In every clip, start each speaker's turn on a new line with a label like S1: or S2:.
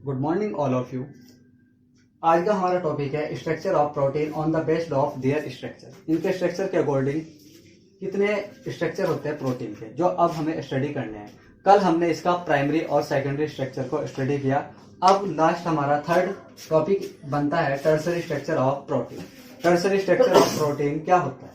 S1: Good morning all of you. आज का हमारा टॉपिक है structure of protein on the based of their structure. इनके स्ट्रक्चर के अकॉर्डिंग कितने स्ट्रक्चर होते हैं प्रोटीन के, जो अब हमें स्टडी करने हैं। कल हमने इसका प्राइमरी और सेकेंडरी स्ट्रक्चर को स्टडी किया। अब लास्ट हमारा थर्ड टॉपिक बनता है tertiary structure of protein. Tertiary structure of protein क्या होता है?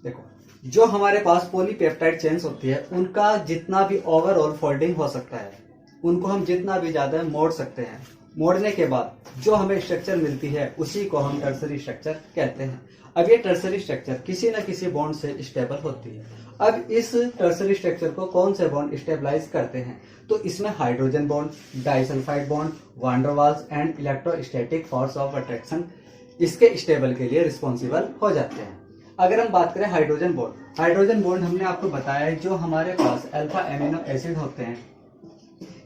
S1: देखो, जो हमारे पास पॉलीपेप्टाइड चेन्स होती है उनका जितना भी ओवरऑल फोल्डिंग हो सकता है, उनको हम जितना भी ज्यादा मोड़ सकते हैं। मोड़ने के बाद जो हमें स्ट्रक्चर मिलती है उसी को हम टर्सरी स्ट्रक्चर कहते हैं। अब ये टर्सरी स्ट्रक्चर किसी न किसी बॉन्ड से स्टेबल होती है। अब इस टर्सरी स्ट्रक्चर को कौन से बॉन्ड स्टेबलाइज करते हैं? तो इसमें hydrogen bond, disulphide bond, van der Waals and electrostatic force of attraction इसके स्टेबल के लिए रिस्पॉन्सिबल हो जाते हैं। अगर हम बात करें हाइड्रोजन बॉन्ड हमने आपको बताया है, जो हमारे पास अल्फा एमिनो एसिड होते हैं,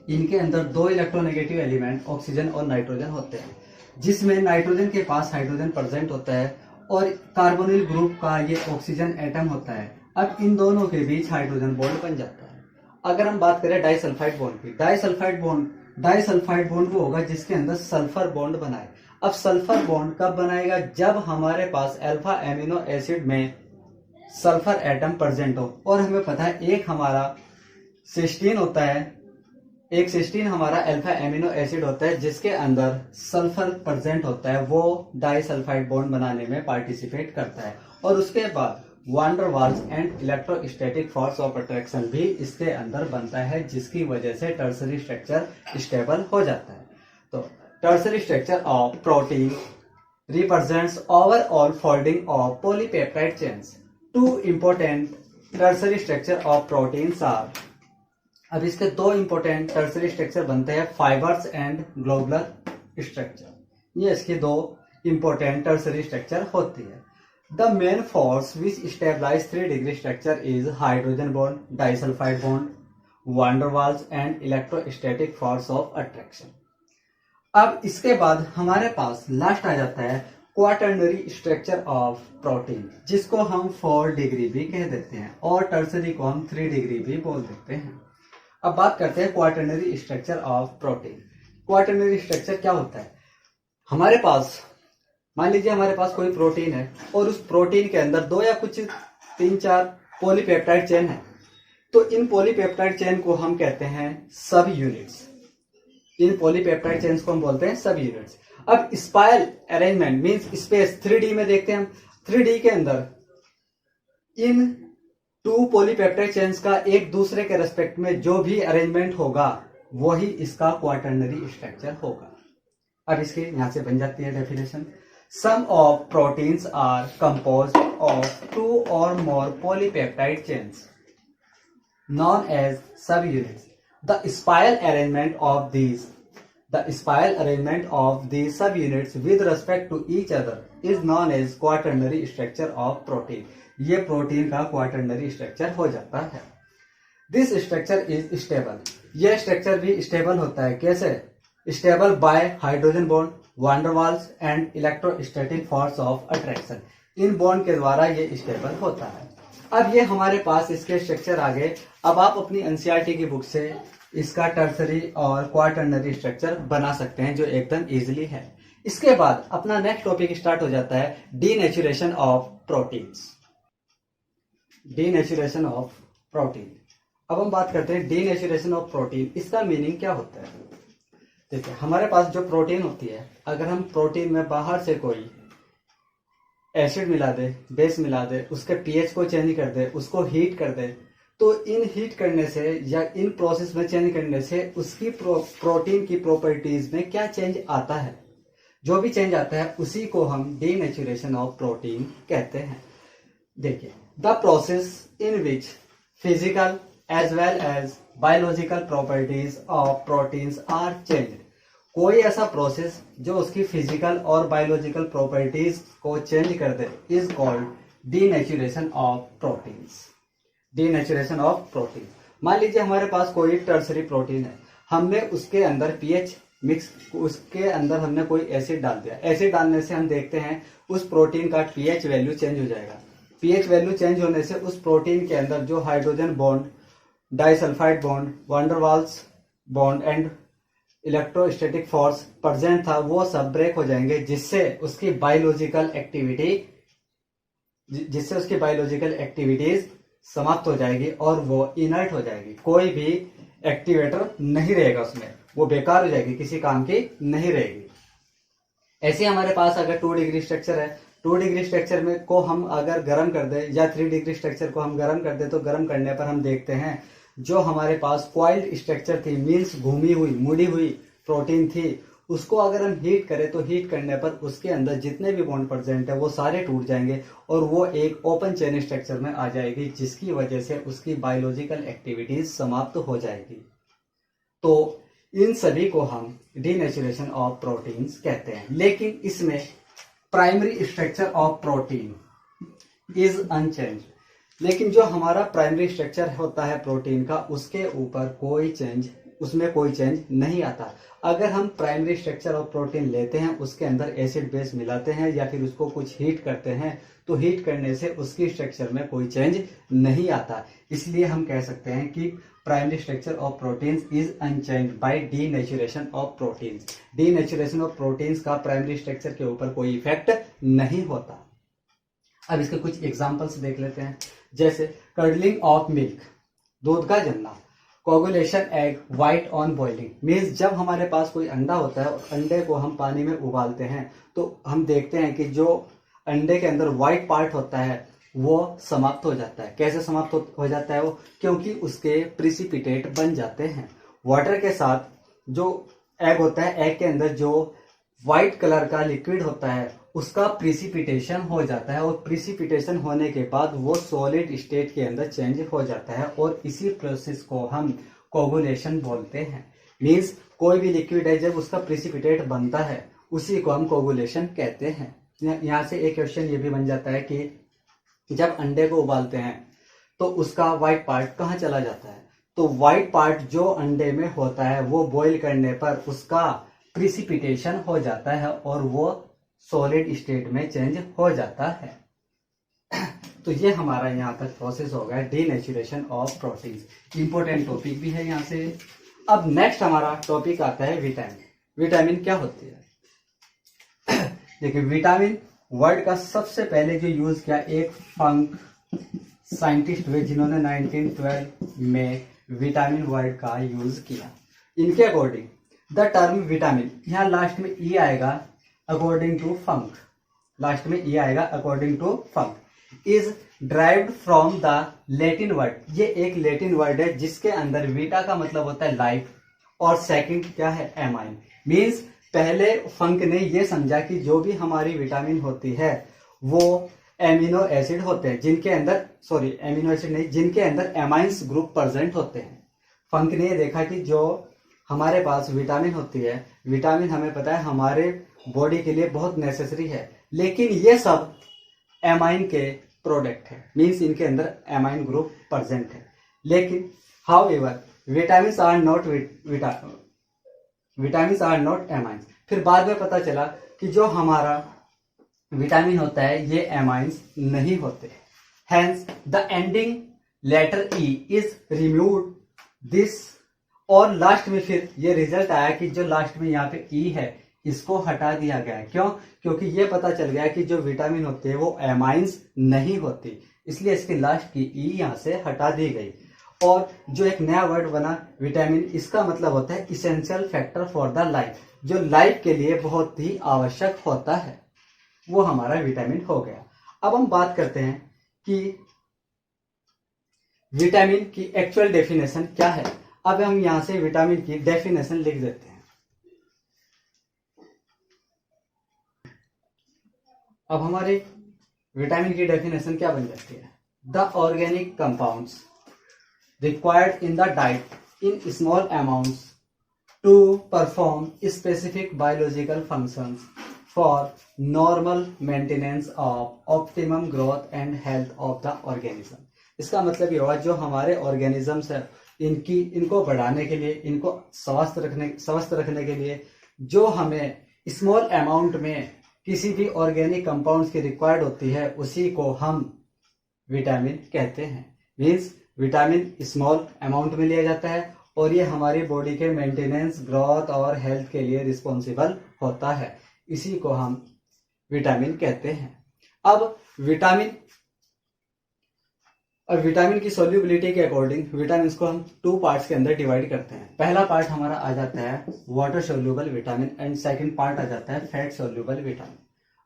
S1: इनके अंदर दो इलेक्ट्रोनेगेटिव एलिमेंट ऑक्सीजन और नाइट्रोजन होते हैं, जिसमें नाइट्रोजन के पास हाइड्रोजन प्रेजेंट होता है और कार्बोनिल ग्रुप का ये ऑक्सीजन एटम होता है। अब इन दोनों के बीच हाइड्रोजन बॉन्ड बन जाता है। अगर हम बात करें डाइसल्फाइड बॉन्ड की, डाइसल्फाइड बॉन्ड वो होगा जिसके अंदर सल्फर बॉन्ड बनाए। अब सल्फर बॉन्ड कब बनाएगा? जब हमारे पास अल्फा एमिनो एसिड में सल्फर एटम प्रेजेंट हो। और हमें पता है एक हमारा सिस्टीन होता है, एक सिस्टीन हमारा अल्फा एमिनो एसिड होता है जिसके अंदर सल्फर प्रेजेंट होता है, वो डाइसल्फाइड बॉन्ड बनाने में पार्टिसिपेट करता है। और उसके बाद van der Waals and electrostatic force of attraction भी इसके अंदर बनता है, जिसकी वजह से टर्सरी स्ट्रक्चर स्टेबल हो जाता है। तो tertiary structure of protein represents overall folding of polypeptide chains. Two important tertiary structure of proteins are. अब इसके दो इंपॉर्टेंट टर्सरी स्ट्रक्चर बनते हैं, फाइबर्स एंड ग्लोबुलर स्ट्रक्चर। ये इसके दो इंपॉर्टेंट टर्सरी स्ट्रक्चर होती है। The main force which stabilize 3 degree structure is hydrogen bond, disulphide bond, van der Waals and electrostatic force of attraction. अब इसके बाद हमारे पास लास्ट आ जाता है क्वाटर्नरी स्ट्रक्चर ऑफ प्रोटीन, जिसको हम 4 डिग्री भी कह देते हैं और टर्सरी को हम 3 डिग्री भी बोल देते हैं। अब बात करते हैं quaternary structure of protein. Quaternary structure क्या होता है? हमारे पास मान लीजिए हमारे पास कोई प्रोटीन है और उस प्रोटीन के अंदर 2 या कुछ 3-4 पॉलीपेप्टाइड चेन है। तो इन पॉलीपेप्टाइड चेन को हम कहते हैं सब यूनिट्स। इन पॉलीपेप्टाइड चेन्स को हम बोलते हैं सब यूनिट्स। अब spiral arrangement means space 3D में देखते हैं हम। 3D के अंदर इन 2 पॉलीपेप्टाइड चेन्स का एक दूसरे के रेस्पेक्ट में जो भी अरेंजमेंट होगा वही इसका क्वाटर्नरी स्ट्रक्चर होगा। अब इसके यहां से बन जाती है definition. Some of proteins are composed of 2 or more polypeptide chains known as subunits. The spiral arrangement of these subunits with respect to each other is known as quaternary structure of protein. ये protein का quaternary structure हो जाता है। This structure is stable. यह structure भी stable होता है। कैसे stable? By hydrogen bond, van der Waals and electrostatic force of attraction. इन बॉन्ड के द्वारा ये स्टेबल होता है। अब ये हमारे पास इसके स्ट्रक्चर आ गए। अब आप अपनी एनसीईआरटी की बुक से इसका टर्सरी और क्वाटर्नरी स्ट्रक्चर बना सकते हैं, जो एकदम इजीली है। इसके बाद अपना नेक्स्ट टॉपिक स्टार्ट हो जाता है denaturation of proteins. Denaturation of protein. अब हम बात करते हैं डीनेचुरेशन ऑफ प्रोटीन। इसका मीनिंग क्या होता है? देखिए, हमारे पास जो प्रोटीन होती है, अगर हम प्रोटीन में बाहर से कोई एसिड मिला दे, बेस मिला दे, उसके पीएच को चेंज कर दे, उसको हीट कर दे, तो इन हीट करने से या इन प्रोसेस में चेंज करने से उसकी प्रोटीन की प्रॉपर्टीज में क्या चेंज आता है? जो भी चेंज आता है उसी को हम डीनेचुरेशन ऑफ प्रोटीन कहते हैं। देखिए, the process in which physical as well as biological properties of proteins are changed. कोई ऐसा प्रोसेस जो उसकी फिजिकल और बायोलॉजिकल प्रॉपर्टीज को चेंज कर दे is called denaturation of proteins. Denaturation of protein. मान लीजिए हमारे पास कोई टर्सरी प्रोटीन है, हमने उसके अंदर पीएच मिक्स, उसके अंदर हमने कोई एसिड डाल दिया। एसिड डालने से हम देखते हैं उस प्रोटीन का पीएच वैल्यू चेंज हो जाएगा। पीएच वैल्यू चेंज होने से उस प्रोटीन के अंदर जो hydrogen bond, disulphide bond, van der Waals bond and electrostatic force present था वो सब ब्रेक हो जाएंगे, जिससे उसकी बायोलॉजिकल एक्टिविटीज समाप्त हो जाएगी और वो इनर्ट हो जाएगी। कोई भी एक्टिवेटर नहीं रहेगा उसमें, वो बेकार हो जाएगी, किसी काम की नहीं रहेगी। ऐसे हमारे पास अगर 2 डिग्री स्ट्रक्चर है, 2 डिग्री स्ट्रक्चर में को हम अगर गर्म कर दे या 3 डिग्री स्ट्रक्चर को हम गर्म कर दे, तो गर्म करने पर हम देखते हैं जो हमारे पास कॉइल्ड स्ट्रक्चर थी, मीन्स घूमी हुई मुड़ी हुई प्रोटीन थी, उसको अगर हम हीट करें तो हीट करने पर उसके अंदर जितने भी बॉन्ड प्रेजेंट है वो सारे टूट जाएंगे और वो एक ओपन चेन स्ट्रक्चर में आ जाएगी, जिसकी वजह से उसकी बायोलॉजिकल एक्टिविटीज समाप्त हो जाएगी। तो इन सभी को हम डीनेचुरेशन ऑफ प्रोटीन्स कहते हैं। लेकिन इसमें primary structure of protein is unchanged. लेकिन जो हमारा प्राइमरी स्ट्रक्चर होता है प्रोटीन का, उसके ऊपर उसमें कोई चेंज नहीं आता। अगर हम प्राइमरी स्ट्रक्चर ऑफ प्रोटीन लेते हैं, उसके अंदर एसिड बेस मिलाते हैं या फिर उसको कुछ हीट करते हैं, तो हीट करने से उसकी स्ट्रक्चर में कोई चेंज नहीं आता। इसलिए हम कह सकते हैं कि primary structure of proteins is unchanged by denaturation of proteins. Denaturation of proteins का प्राइमरी स्ट्रक्चर के ऊपर कोई इफेक्ट नहीं होता। अब इसके कुछ एग्जांपल्स देख लेते हैं, जैसे कर्डलिंग ऑफ मिल्क, दूध का जमना। Coagulation egg white on boiling, means जब हमारे पास कोई अंडा होता है और अंडे को हम पानी में उबालते हैं तो हम देखते हैं कि जो अंडे के अंदर व्हाइट पार्ट होता है वो समाप्त हो जाता है। कैसे समाप्त हो जाता है वो? क्योंकि उसके प्रिसिपिटेट बन जाते हैं। वाटर के साथ जो एग होता है, एग के अंदर जो व्हाइट कलर का लिक्विड होता है उसका प्रिसिपिटेशन हो जाता है और प्रिसिपिटेशन होने के बाद वो सॉलिड स्टेट के अंदर चेंज हो जाता है और इसी प्रोसेस को हम कोगुलेशन बोलते हैं। मीन्स कोई भी लिक्विड है जब उसका प्रिसिपिटेट बनता है उसी को हम कोगुलेशन कहते हैं। यहाँ से एक क्वेश्चन ये भी बन जाता है कि जब अंडे को उबालते हैं तो उसका व्हाइट पार्ट कहाँ चला जाता है? तो व्हाइट पार्ट जो अंडे में होता है वो बॉईल करने पर उसका प्रिसिपिटेशन हो जाता है और वो सॉलिड स्टेट में चेंज हो जाता है। तो ये हमारा यहाँ तक प्रोसेस हो गया denaturation of proteins. Important topic भी है यहाँ से। अब नेक्स्ट हमारा टॉपिक आता है विटामिन। विटामिन क्या होती है? देखिए, विटामिन वर्ड का सबसे पहले जो यूज किया एक फंक साइंटिस्ट हुए जिन्होंने 1912 में विटामिन वर्ड का यूज किया। इनके अकॉर्डिंग द टर्म विटामिन, यहाँ लास्ट में ई आएगा अकॉर्डिंग टू फंक, लास्ट में ई आएगा according to Funk, is derived from the Latin word. ये एक लैटिन वर्ड है जिसके अंदर वीटा का मतलब होता है लाइफ और सेकंड क्या है? एमाइन। मीन्स पहले फंक ने ये समझा कि जो भी हमारी विटामिन होती है वो एमिनो एसिड होते हैं जिनके अंदर, सॉरी एमिनो एसिड नहीं, जिनके अंदर एमाइंस ग्रुप प्रेजेंट होते हैं। फंक ने ये देखा कि जो हमारे पास विटामिन होती है, विटामिन हमें पता है हमारे बॉडी के लिए बहुत नेसेसरी है, लेकिन ये सब एमाइन के प्रोडक्ट है, मीन्स इनके अंदर एमाइन ग्रुप प्रेजेंट है। लेकिन however vitamins are not vitamins are not amines. फिर बाद में पता चला कि जो हमारा विटामिन होता है ये एमाइंस नहीं होते। Hence the ending letter e is removed this, और लास्ट में फिर ये रिजल्ट आया कि जो लास्ट में यहाँ पे ई है इसको हटा दिया गया। क्यों? क्योंकि ये पता चल गया कि जो विटामिन होते हैं वो एमाइंस नहीं होती, इसलिए इसकी लास्ट की ई यहाँ से हटा दी गई। और जो एक नया वर्ड बना विटामिन, इसका मतलब होता है essential factor for the life, जो लाइफ के लिए बहुत ही आवश्यक होता है, वो हमारा विटामिन हो गया। अब हम बात करते हैं कि विटामिन की एक्चुअल डेफिनेशन क्या है। अब हम यहां से विटामिन की डेफिनेशन लिख देते हैं। अब हमारे विटामिन की डेफिनेशन क्या बन जाती है? The organic compounds required in the diet in small amounts to perform specific biological functions for normal maintenance of optimum growth and health of the organism। इसका मतलब ये हुआ जो हमारे ऑर्गेनिजम्स है इनको बढ़ाने के लिए, इनको स्वस्थ रखने के लिए जो हमें स्मॉल अमाउंट में किसी भी ऑर्गेनिक कंपाउंड्स की रिक्वायर्ड होती है उसी को हम विटामिन कहते हैं। मीन्स विटामिन स्मॉल अमाउंट में लिया जाता है और ये हमारी बॉडी के मेंटेनेंस, ग्रोथ और हेल्थ के लिए रिस्पॉन्सिबल होता है। इसी को हम विटामिन कहते हैं। अब विटामिन की सोल्यूबिलिटी के अकॉर्डिंग विटामिन को हम 2 पार्ट्स के अंदर डिवाइड करते हैं। पहला पार्ट हमारा आ जाता है water soluble vitamin and second part आ जाता है फैट सोल्यूबल विटामिन।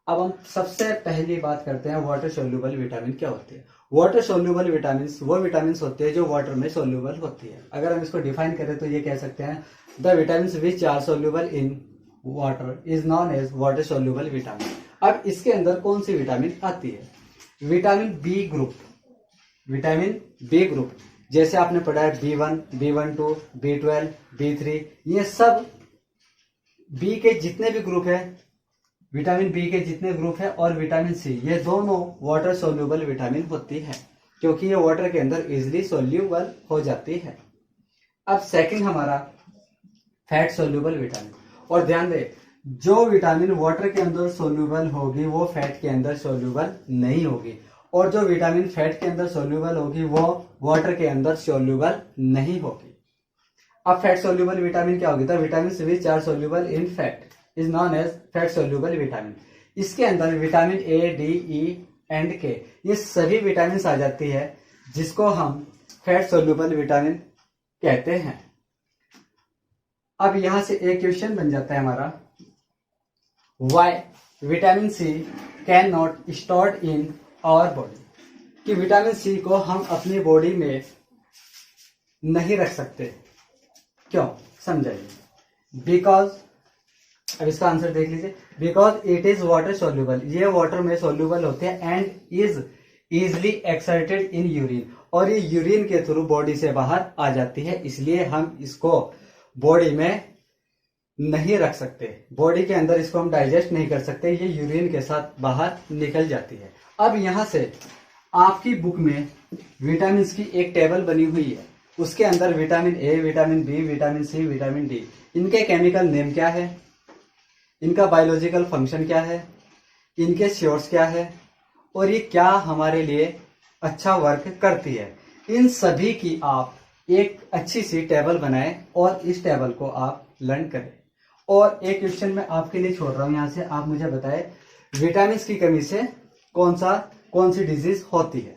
S1: अब हम सबसे पहली बात करते हैं वाटर सोल्यूबल विटामिन क्या होती है। वाटर सोल्यूबल विटामिन वो विटामिन होते हैं जो वाटर में सोल्यूबल होती है। अगर हम इसको डिफाइन करें तो ये कह सकते हैं the vitamin which are soluble in water is known as water soluble vitamin. अब इसके अंदर कौन सी विटामिन आती है? Vitamin B group. Vitamin B group जैसे आपने पढ़ा है B1, B12, B12, B3, ये सब बी के जितने भी ग्रुप है, विटामिन बी के जितने ग्रुप है और विटामिन सी, ये दोनों वाटर सोल्यूबल विटामिन होती है क्योंकि ये वाटर के अंदर इजिली सोल्यूबल हो जाती है। अब सेकंड हमारा फैट सोल्यूबल विटामिन। और ध्यान दे, जो विटामिन वाटर के अंदर सोल्यूबल होगी वो फैट के अंदर सोल्यूबल नहीं होगी, और जो विटामिन फैट के अंदर सोल्यूबल होगी वो वाटर के अंदर सोल्यूबल नहीं होगी। अब फैट सोल्यूबल विटामिन क्या होगी? The vitamin which are soluble in fat is known as fat soluble vitamin. इसके अंदर vitamin A, D, E and K, ये सभी विटामिन आ जाती है जिसको हम फैट सोल्यूबल विटामिन कहते हैं। अब यहां से एक क्वेश्चन बन जाता है हमारा, why vitamin C can not stored in our body, कि विटामिन सी को हम अपनी बॉडी में नहीं रख सकते, क्यों? समझाइए। बिकॉज, अब इसका आंसर देख लीजिए, because it is water soluble, ये वाटर में सोल्यूबल होते हैं and is easily exerted in urine, और ये यूरिन के थ्रू बॉडी से बाहर आ जाती है, इसलिए हम इसको बॉडी में नहीं रख सकते, बॉडी के अंदर इसको हम डाइजेस्ट नहीं कर सकते, ये यूरिन के साथ बाहर निकल जाती है। अब यहां से आपकी बुक में विटामिन की एक टेबल बनी हुई है, उसके अंदर vitamin A, vitamin B, vitamin C, vitamin D, इनके केमिकल नेम क्या है, इनका बायोलॉजिकल फंक्शन क्या है, इनके सोर्स क्या है, और ये क्या हमारे लिए अच्छा वर्क करती है, इन सभी की आप एक अच्छी सी टेबल बनाएं और इस टेबल को आप लर्न करें। और एक क्वेश्चन मैं आपके लिए छोड़ रहा हूं, यहां से आप मुझे बताएं विटामिन की कमी से कौन सी डिजीज होती है।